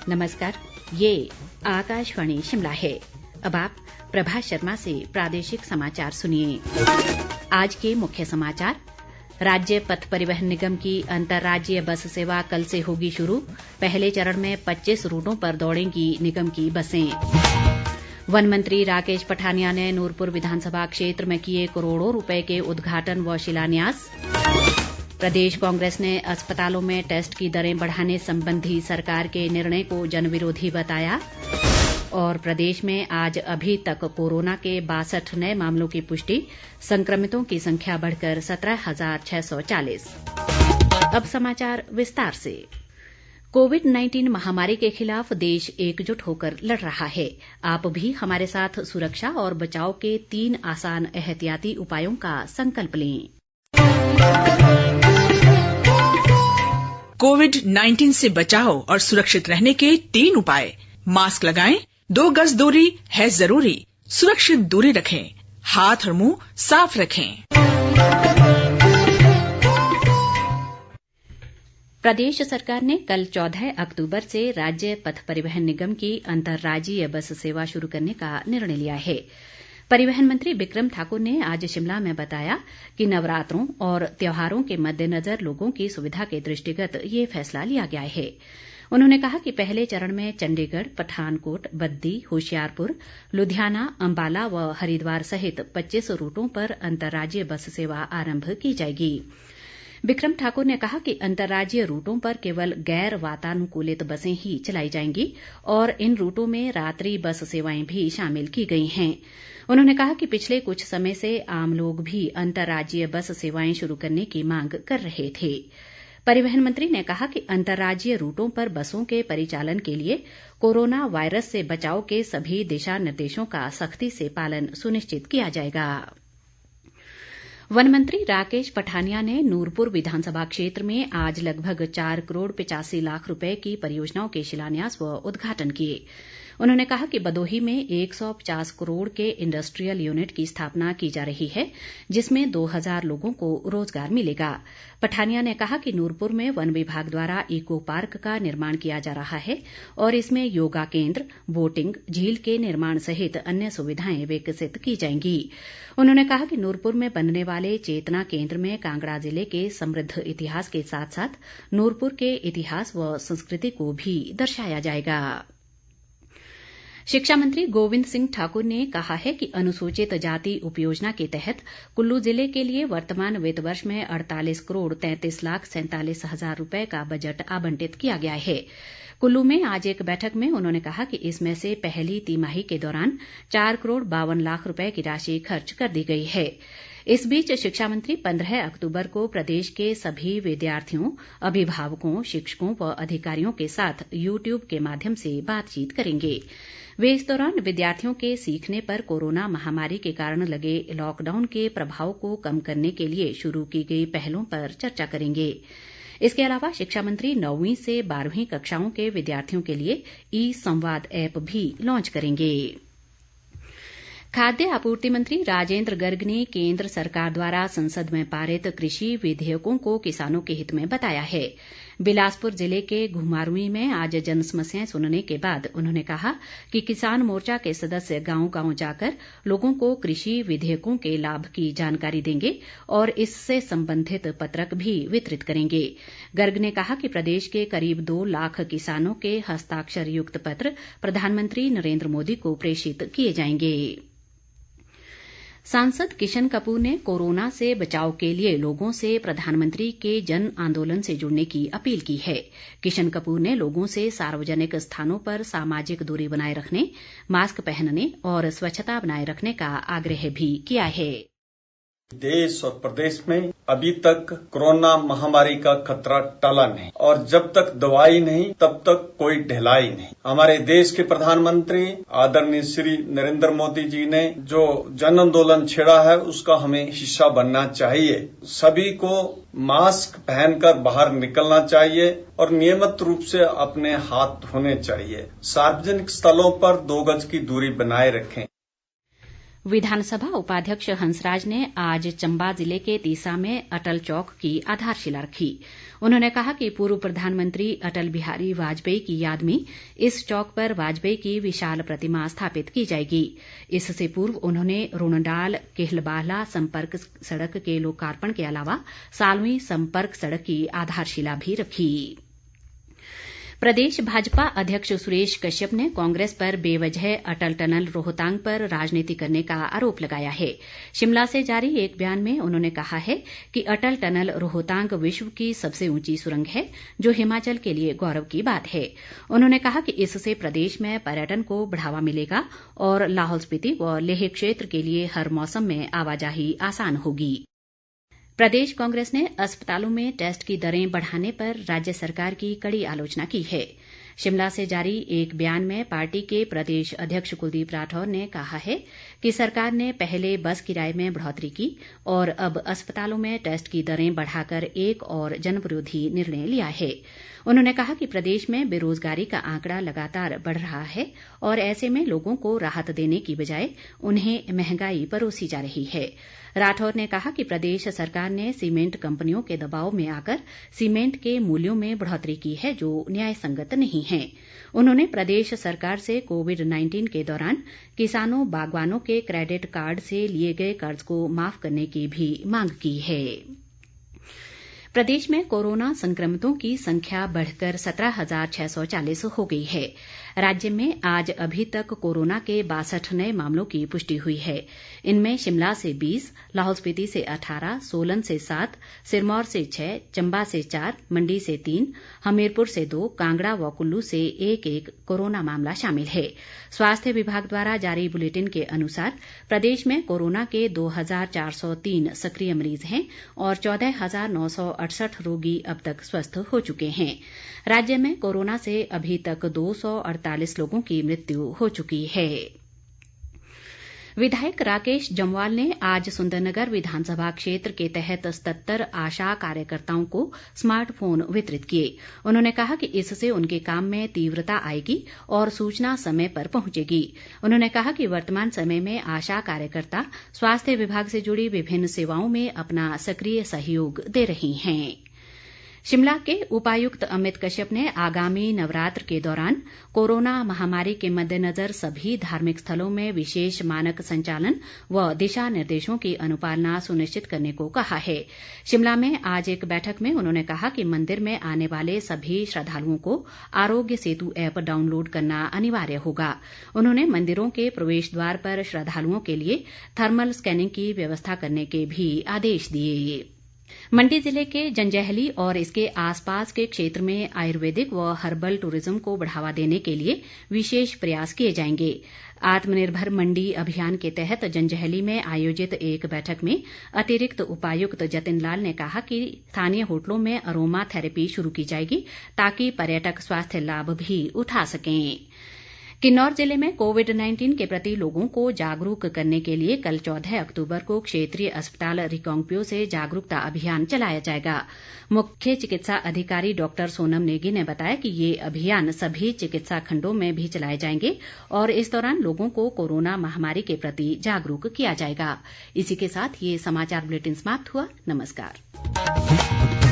नमस्कार, ये आकाशवाणी शिमला है। अब आप प्रभा शर्मा से प्रादेशिक समाचार सुनिए। आज के मुख्य समाचार। राज्य पथ परिवहन निगम की अंतर्राज्यीय बस सेवा कल से होगी शुरू। पहले चरण में 25 रूटों पर दौड़ेंगी निगम की बसें। वन मंत्री राकेश पठानिया ने नूरपुर विधानसभा क्षेत्र में किए करोड़ों रुपए के उद्घाटन व शिलान्यास। प्रदेश कांग्रेस ने अस्पतालों में टेस्ट की दरें बढ़ाने संबंधी सरकार के निर्णय को जनविरोधी बताया। और प्रदेश में आज अभी तक कोरोना के 62 नए मामलों की पुष्टि, संक्रमितों की संख्या बढ़कर 17,640। अब समाचार विस्तार से। कोविड-19 महामारी के खिलाफ देश एकजुट होकर लड़ रहा है। आप भी हमारे साथ सुरक्षा और बचाव के 3 आसान एहतियाती उपायों का संकल्प लें। कोविड-19 से बचाव और सुरक्षित रहने के 3 उपाय। मास्क लगाएं, 2 गज दूरी है जरूरी, सुरक्षित दूरी रखें, हाथ और मुंह साफ रखें। प्रदेश सरकार ने कल 14 अक्टूबर से राज्य पथ परिवहन निगम की अंतर्राज्यीय बस सेवा शुरू करने का निर्णय लिया है। परिवहन मंत्री बिक्रम ठाकुर ने आज शिमला में बताया कि नवरात्रों और त्योहारों के मद्देनजर लोगों की सुविधा के दृष्टिगत ये फैसला लिया गया है। उन्होंने कहा कि पहले चरण में चंडीगढ़, पठानकोट, बद्दी, होशियारपुर, लुधियाना, अंबाला व हरिद्वार सहित 25 रूटों पर अंतर्राज्यीय बस सेवा आरंभ की जाएगी। बिक्रम ठाकुर ने कहा कि अंतर्राज्यीय रूटों पर केवल गैर वातानुकूलित बसें ही चलाई जाएंगी और इन रूटों में रात्रि बस सेवाएं भी शामिल की गई हैं। उन्होंने कहा कि पिछले कुछ समय से आम लोग भी अंतर्राज्यीय बस सेवाएं शुरू करने की मांग कर रहे थे। परिवहन मंत्री ने कहा कि अंतर्राज्यीय रूटों पर बसों के परिचालन के लिए कोरोना वायरस से बचाव के सभी दिशा निर्देशों का सख्ती से पालन सुनिश्चित किया जाएगा। वन मंत्री राकेश पठानिया ने नूरपुर विधानसभा क्षेत्र में आज लगभग 4 करोड़ 85 लाख रुपए की परियोजनाओं के शिलान्यास व उद्घाटन किए। उन्होंने कहा कि बदोही में 150 करोड़ के इंडस्ट्रियल यूनिट की स्थापना की जा रही है, जिसमें 2000 लोगों को रोजगार मिलेगा। पठानिया ने कहा कि नूरपुर में वन विभाग द्वारा इको पार्क का निर्माण किया जा रहा है और इसमें योगा केंद्र, बोटिंग, झील के निर्माण सहित अन्य सुविधाएं विकसित की जाएंगी। उन्होंने कहा कि नूरपुर में बनने वाले चेतना केंद्र में कांगड़ा जिले के समृद्ध इतिहास के साथ साथ नूरपुर के इतिहास व संस्कृति को भी दर्शाया जाएगा। शिक्षा मंत्री गोविंद सिंह ठाकुर ने कहा है कि अनुसूचित जाति उपयोजना के तहत कुल्लू जिले के लिए वर्तमान वित्त वर्ष में 48 करोड़ 33 लाख 47 हजार रुपए का बजट आवंटित किया गया है। कुल्लू में आज एक बैठक में उन्होंने कहा कि इसमें से पहली तिमाही के दौरान 4 करोड़ 52 लाख रुपए की राशि खर्च कर दी गई है। इस बीच शिक्षा मंत्री 15 अक्टूबर को प्रदेश के सभी विद्यार्थियों, अभिभावकों, शिक्षकों व अधिकारियों के साथ यूट्यूब के माध्यम से बातचीत करेंगे। वे इस दौरान विद्यार्थियों के सीखने पर कोरोना महामारी के कारण लगे लॉकडाउन के प्रभाव को कम करने के लिए शुरू की गई पहलों पर चर्चा करेंगे। इसके अलावा शिक्षा मंत्री 9वीं से 12वीं कक्षाओं के विद्यार्थियों के लिए ई-संवाद ऐप भी लॉन्च करेंगे। खाद्य आपूर्ति मंत्री राजेंद्र गर्ग ने केंद्र सरकार द्वारा संसद में पारित कृषि विधेयकों को किसानों के हित में बताया है। बिलासपुर जिले के घुमारवीं में आज जन समस्याएं सुनने के बाद उन्होंने कहा कि किसान मोर्चा के सदस्य गांव-गांव जाकर लोगों को कृषि विधेयकों के लाभ की जानकारी देंगे और इससे संबंधित पत्रक भी वितरित करेंगे। गर्ग ने कहा कि प्रदेश के करीब 2 लाख किसानों के हस्ताक्षर युक्त पत्र प्रधानमंत्री नरेंद्र मोदी को प्रेषित किए जाएंगे। सांसद किशन कपूर ने कोरोना से बचाव के लिए लोगों से प्रधानमंत्री के जन आंदोलन से जुड़ने की अपील की है। किशन कपूर ने लोगों से सार्वजनिक स्थानों पर सामाजिक दूरी बनाए रखने, मास्क पहनने और स्वच्छता बनाए रखने का आग्रह भी किया है। देश और प्रदेश में अभी तक कोरोना महामारी का खतरा टला नहीं और जब तक दवाई नहीं तब तक कोई ढिलाई नहीं। हमारे देश के प्रधानमंत्री आदरणीय श्री नरेंद्र मोदी जी ने जो जन आंदोलन छेड़ा है उसका हमें हिस्सा बनना चाहिए। सभी को मास्क पहनकर बाहर निकलना चाहिए और नियमित रूप से अपने हाथ धोने चाहिए। सार्वजनिक स्थलों पर 2 गज की दूरी बनाए रखें। विधानसभा उपाध्यक्ष हंसराज ने आज चंबा जिले के तीसा में अटल चौक की आधारशिला रखी। उन्होंने कहा कि पूर्व प्रधानमंत्री अटल बिहारी वाजपेयी की याद में इस चौक पर वाजपेयी की विशाल प्रतिमा स्थापित की जाएगी। इससे पूर्व उन्होंने रुणडाल केहलबाहला संपर्क सड़क के लोकार्पण के अलावा सालवी संपर्क सड़क की आधारशिला भी रखी। प्रदेश भाजपा अध्यक्ष सुरेश कश्यप ने कांग्रेस पर बेवजह अटल टनल रोहतांग पर राजनीति करने का आरोप लगाया है। शिमला से जारी एक बयान में उन्होंने कहा है कि अटल टनल रोहतांग विश्व की सबसे ऊंची सुरंग है, जो हिमाचल के लिए गौरव की बात है। उन्होंने कहा कि इससे प्रदेश में पर्यटन को बढ़ावा मिलेगा और लाहौल स्पीति व लेह क्षेत्र के लिए हर मौसम में आवाजाही आसान होगी। प्रदेश कांग्रेस ने अस्पतालों में टेस्ट की दरें बढ़ाने पर राज्य सरकार की कड़ी आलोचना की है। शिमला से जारी एक बयान में पार्टी के प्रदेश अध्यक्ष कुलदीप राठौर ने कहा है कि सरकार ने पहले बस किराए में बढ़ोतरी की और अब अस्पतालों में टेस्ट की दरें बढ़ाकर एक और जनविरोधी निर्णय लिया है। उन्होंने कहा कि प्रदेश में बेरोजगारी का आंकड़ा लगातार बढ़ रहा है और ऐसे में लोगों को राहत देने की बजाय उन्हें महंगाई परोसी जा रही है। राठौर ने कहा कि प्रदेश सरकार ने सीमेंट कंपनियों के दबाव में आकर सीमेंट के मूल्यों में बढ़ोतरी की है, जो न्याय संगत नहीं है। उन्होंने प्रदेश सरकार से कोविड-19 के दौरान किसानों बागवानों के क्रेडिट कार्ड से लिए गए कर्ज को माफ करने की भी मांग की है। प्रदेश में कोरोना संक्रमितों की संख्या बढ़कर 17,640 हो गई है। राज्य में आज अभी तक कोरोना के 62 नए मामलों की पुष्टि हुई है। इनमें शिमला से 20, लाहौल स्पीति से 18, सोलन से 7, सिरमौर से 6, चंबा से 4, मंडी से 3, हमीरपुर से 2, कांगड़ा व कुल्लू से 1-1 कोरोना मामला शामिल है। स्वास्थ्य विभाग द्वारा जारी बुलेटिन के अनुसार प्रदेश में कोरोना के 2,403 सक्रिय मरीज हैं और 14,968 रोगी अब तक स्वस्थ हो चुके हैं। राज्य में कोरोना से अभी तक 248 लोगों की मृत्यु हो चुकी है। विधायक राकेश जम्वाल ने आज सुंदरनगर विधानसभा क्षेत्र के तहत 77 आशा कार्यकर्ताओं को स्मार्टफोन वितरित किए। उन्होंने कहा कि इससे उनके काम में तीव्रता आएगी और सूचना समय पर पहुंचेगी। उन्होंने कहा कि वर्तमान समय में आशा कार्यकर्ता स्वास्थ्य विभाग से जुड़ी विभिन्न सेवाओं में अपना सक्रिय सहयोग दे रही हैं। शिमला के उपायुक्त अमित कश्यप ने आगामी नवरात्र के दौरान कोरोना महामारी के मद्देनजर सभी धार्मिक स्थलों में विशेष मानक संचालन व दिशा निर्देशों की अनुपालना सुनिश्चित करने को कहा है। शिमला में आज एक बैठक में उन्होंने कहा कि मंदिर में आने वाले सभी श्रद्धालुओं को आरोग्य सेतु ऐप डाउनलोड करना अनिवार्य होगा। उन्होंने मंदिरों के प्रवेश द्वार पर श्रद्धालुओं के लिए थर्मल स्कैनिंग की व्यवस्था करने के भी आदेश दिए। मंडी जिले के जंजैहली और इसके आसपास के क्षेत्र में आयुर्वेदिक व हर्बल टूरिज्म को बढ़ावा देने के लिए विशेष प्रयास किए जाएंगे। आत्मनिर्भर मंडी अभियान के तहत जंजैहली में आयोजित एक बैठक में अतिरिक्त उपायुक्त जतिन लाल ने कहा कि स्थानीय होटलों में अरोमा थेरेपी शुरू की जाएगी ताकि पर्यटक स्वास्थ्य लाभ भी उठा सकें। किन्नौर जिले में कोविड-19 के प्रति लोगों को जागरूक करने के लिए कल 14 अक्टूबर को क्षेत्रीय अस्पताल रिकांगपिओ से जागरूकता अभियान चलाया जाएगा। मुख्य चिकित्सा अधिकारी डॉक्टर सोनम नेगी ने बताया कि ये अभियान सभी चिकित्सा खंडों में भी चलाए जाएंगे और इस दौरान लोगों को कोरोना महामारी के प्रति जागरूक किया जाएगा। इसी के साथ ये समाचार बुलेटिन समाप्त हुआ। नमस्कार।